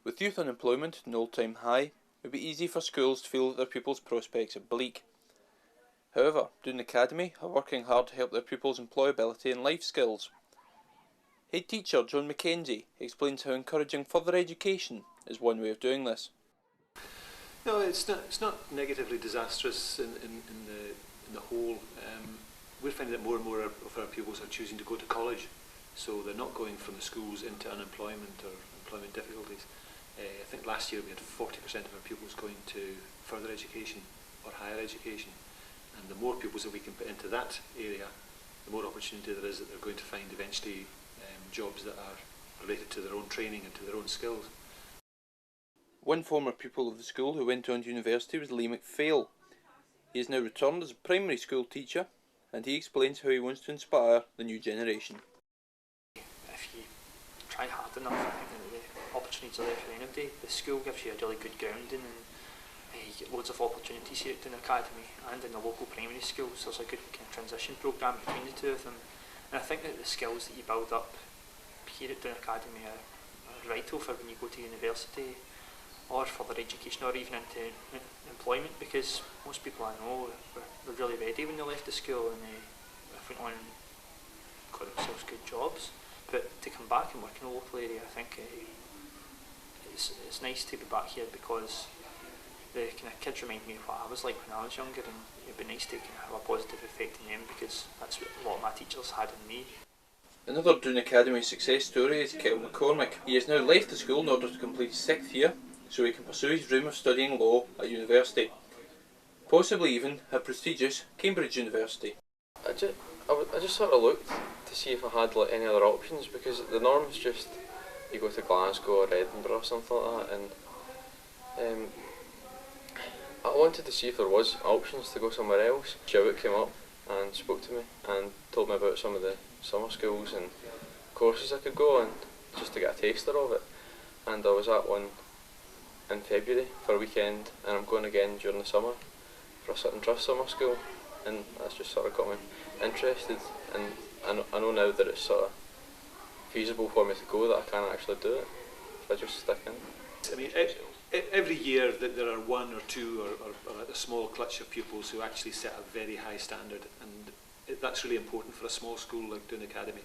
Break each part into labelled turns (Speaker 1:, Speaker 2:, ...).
Speaker 1: With youth unemployment at an all-time high, it would be easy for schools to feel that their pupils' prospects are bleak. However, Doon Academy are working hard to help their pupils' employability and life skills. Head teacher John Mackenzie explains how encouraging further education is one way of doing this.
Speaker 2: No, it's not negatively disastrous in the whole. We're finding that more and more of our pupils are choosing to go to college, so they're not going from the schools into unemployment or employment difficulties. I think last year we had 40% of our pupils going to further education or higher education, and the more pupils that we can put into that area, the more opportunity there is that they're going to find eventually jobs that are related to their own training and to their own skills.
Speaker 1: One former pupil of the school who went on to university was Lee McPhail. He has now returned as a primary school teacher, and he explains how he wants to inspire the new generation.
Speaker 3: If you try hard enough, I think that the opportunities are there for anybody. The school gives you a really good grounding, and you get loads of opportunities here at Doon Academy and in the local primary schools. There's a good kind of transition programme between the two of them, and I think that the skills that you build up here at Doon Academy are vital for when you go to university or further education or even into employment, because most people I know were really ready when they left the school and they went on and got themselves good jobs. But to come back and work in the local area, I think it's nice to be back here, because the kind of kids remind me of what I was like when I was younger, and it'd be nice to kind of have a positive effect on them, because that's what a lot of my teachers had on me.
Speaker 1: Another Doon Academy success story is Kyle McCormick. He has now left the school in order to complete his 6th year, so he can pursue his dream of studying law at university, possibly even a prestigious Cambridge University.
Speaker 4: I just sort of looked to see if I had any other options, because the norm's just you go to Glasgow or Edinburgh or something like that, and I wanted to see if there was options to go somewhere else. Jowett came up and spoke to me and told me about some of the summer schools and courses I could go, and just to get a taster of it. And I was at one in February for a weekend, and I'm going again during the summer for a certain trust summer school, and that's just sort of got me interested, and I know now that it's sort of feasible for me to go, that I can actually do it if I just stick in.
Speaker 2: I mean, every year that there are one or two or a small clutch of pupils who actually set a very high standard, and that's really important for a small school like Doon Academy.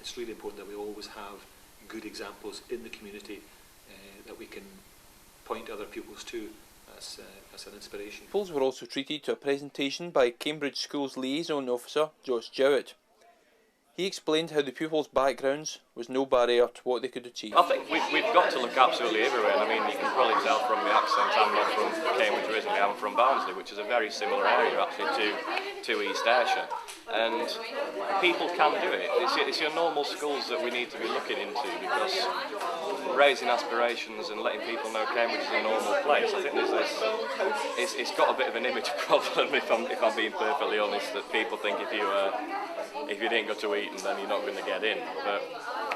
Speaker 2: It's really important that we always have good examples in the community that we can point other pupils to as an inspiration.
Speaker 1: Pupils were also treated to a presentation by Cambridge Schools Liaison Officer Josh Jowett. He explained how the pupils' backgrounds was no barrier to what they could achieve.
Speaker 5: I think we've got to look absolutely everywhere. I mean, you can probably tell from the accent, I'm not from Cambridge originally, I'm from Barnsley, which is a very similar area actually to East Ayrshire. And people can do it. It's your normal schools that we need to be looking into, because raising aspirations and letting people know Cambridge is a normal place. I think there's this, it's got a bit of an image problem, if I'm being perfectly honest, that people think if you didn't go to Eton then you're not going to get in. But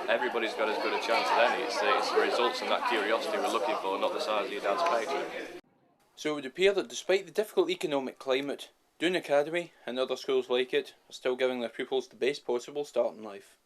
Speaker 5: everybody's got as good a chance as any. It's the results and that curiosity we're looking for, not the size of your dad's paycheck.
Speaker 1: So it would appear that despite the difficult economic climate, Doon Academy and other schools like it are still giving their pupils the best possible start in life.